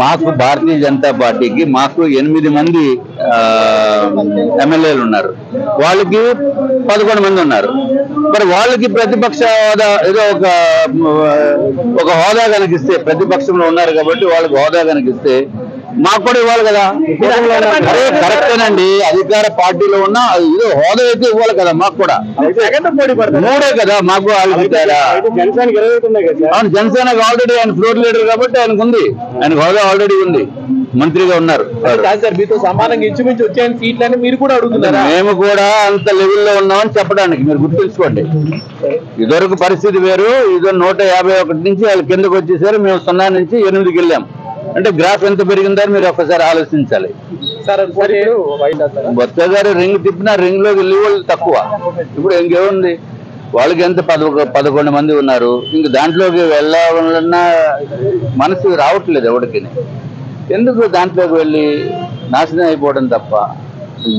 మాకు భారతీయ జనతా పార్టీకి మాకు 8 మంది ఎమ్మెల్యేలు ఉన్నారు, వాళ్ళకి 11 మంది ఉన్నారు. మరి వాళ్ళకి ప్రతిపక్ష హోదా ఏదో ఒక హోదా కనిపిస్తే, ప్రతిపక్షంలో ఉన్నారు కాబట్టి వాళ్ళకి హోదా కనిపిస్తే మాకు కూడా ఇవ్వాలి కదా. అరే కరెక్టేనండి, అధికార పార్టీలో ఉన్న ఏదో హోదా అయితే ఇవ్వాలి కదా మాకు కూడా. మూడే కదా మాకు ఆలోచించారా. అవును, జనసేనకు ఆల్రెడీ ఆయన ఫ్లోర్ లీడర్ కాబట్టి ఆయనకు ఉంది, ఆయనకు హోదా ఆల్రెడీ ఉంది, మంత్రిగా ఉన్నారు. మీతో సమానంగా ఇంచుమించు వచ్చే సీట్లని మీరు కూడా అడుగుతున్నారు. మేము కూడా అంత లెవెల్లో ఉన్నామని చెప్పడానికి మీరు గుర్తుంచుకోండి. ఇదివరకు పరిస్థితి వేరు, ఇది 151 నుంచి వాళ్ళు కిందకు వచ్చేసారు, మేము 0 నుంచి 8కి వెళ్ళాం. అంటే గ్రాఫ్ ఎంత పెరిగిందని మీరు ఒక్కసారి ఆలోచించాలి. బొత్స గారు రింగ్ తిప్పినా రింగ్ లోకి వెళ్ళి వాళ్ళు తక్కువ. ఇప్పుడు ఇంకేముంది, వాళ్ళకి ఎంత 11 మంది ఉన్నారు, ఇంక దాంట్లోకి వెళ్ళాలన్నా మనసు రావట్లేదు ఎవరికి. ఎందుకు దాంట్లోకి వెళ్ళి నాశనం అయిపోవడం తప్ప.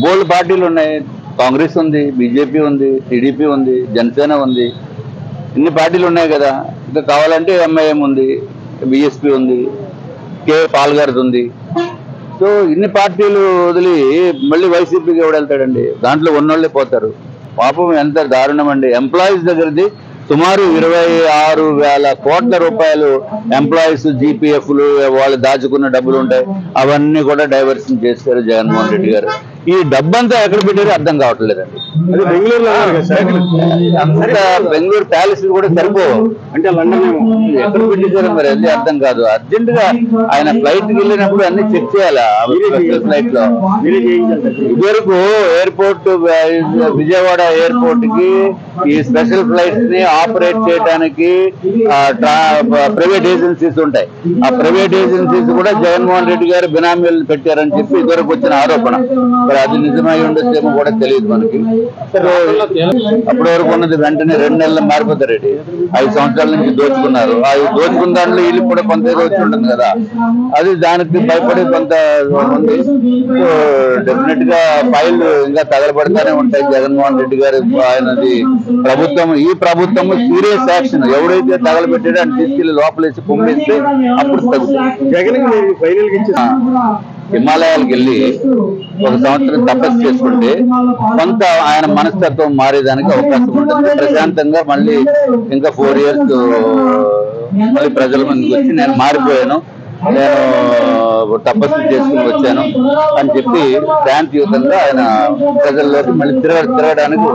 బోల్డ్ పార్టీలు ఉన్నాయి, కాంగ్రెస్ ఉంది, బీజేపీ ఉంది, టీడీపీ ఉంది, జనసేన ఉంది, ఇన్ని పార్టీలు ఉన్నాయి కదా. ఇంకా కావాలంటే ఎంఐఎం ఉంది, బీఎస్పీ ఉంది, కే పాల్ గారిది ఉంది. సో ఇన్ని పార్టీలు వదిలి మళ్ళీ వైసీపీకి ఎవడు వెళ్తాడండి? దాంట్లో ఉన్నోళ్ళే పోతారు. పాపం ఎంత దారుణం అండి. ఎంప్లాయీస్ దగ్గరది సుమారు 26,000 కోట్ల రూపాయలు ఎంప్లాయీస్ జీపీఎఫ్లు వాళ్ళు దాచుకున్న డబ్బులు ఉంటాయి, అవన్నీ కూడా డైవర్షన్ చేశారు జగన్మోహన్ రెడ్డి గారు. ఈ డబ్బంతా ఎక్కడ పెట్టారో అర్థం కావట్లేదండి. అంతా బెంగళూరు ప్యాలెస్ కూడా సరిపోవు అంటే లండన్ ఎక్కడ పెట్టేశారో మరి అది అర్థం కాదు. అర్జెంట్ గా ఆయన ఫ్లైట్ కి వెళ్ళినప్పుడు అన్ని చెక్ చేయాలా ఫ్లైట్ లో. ఇదివరకు ఎయిర్పోర్ట్ విజయవాడ ఎయిర్పోర్ట్ కి ఈ స్పెషల్ ఫ్లైట్స్ ని ఆపరేట్ చేయడానికి ప్రైవేట్ ఏజెన్సీస్ ఉంటాయి. ఆ ప్రైవేట్ ఏజెన్సీస్ కూడా జగన్మోహన్ రెడ్డి గారు బినామీలను పెట్టారని చెప్పి ఇదివరకు వచ్చిన ఆరోపణ. మరి అది నిజమై ఉండొచ్చేమో కూడా తెలియదు మనకి. అప్పటి వరకు ఉన్నది వెంటనే 2 నెలలు మారిపోతారండి. 5 సంవత్సరాల నుంచి దోచుకున్నారు. ఆ దోచుకున్న దాంట్లో వీళ్ళు కూడా కొంత ఏదో వచ్చి ఉంటుంది కదా, అది దానికి భయపడి కొంత ఉంది. డెఫినెట్ గా ఫైళ్లు ఇంకా తగలబడతానే ఉంటాయి. జగన్మోహన్ రెడ్డి గారు ఆయనది ప్రభుత్వం, ఈ ప్రభుత్వం సీరియస్ యాక్షన్ ఎవడైతే తగలబెట్టాడో అని తీసుకెళ్లి లోపలేసి కుమ్మేస్తే అప్పుడు తగ్గుతుంది. జగన్ హిమాలయాలకు వెళ్ళి 1 సంవత్సరం తపస్సు చేసుకుంటే కొంత ఆయన మనస్తత్వం మారేదానికి అవకాశం ఉంటుంది. ప్రశాంతంగా మళ్ళీ ఇంకా 4 years మళ్ళీ ప్రజల ముందుకు వచ్చి నేను మారిపోయాను, నేను తపస్సు చేసుకుని వచ్చాను అని చెప్పి శాంతియుతంగా ఆయన ప్రజల్లోకి మళ్ళీ తిరగడానికి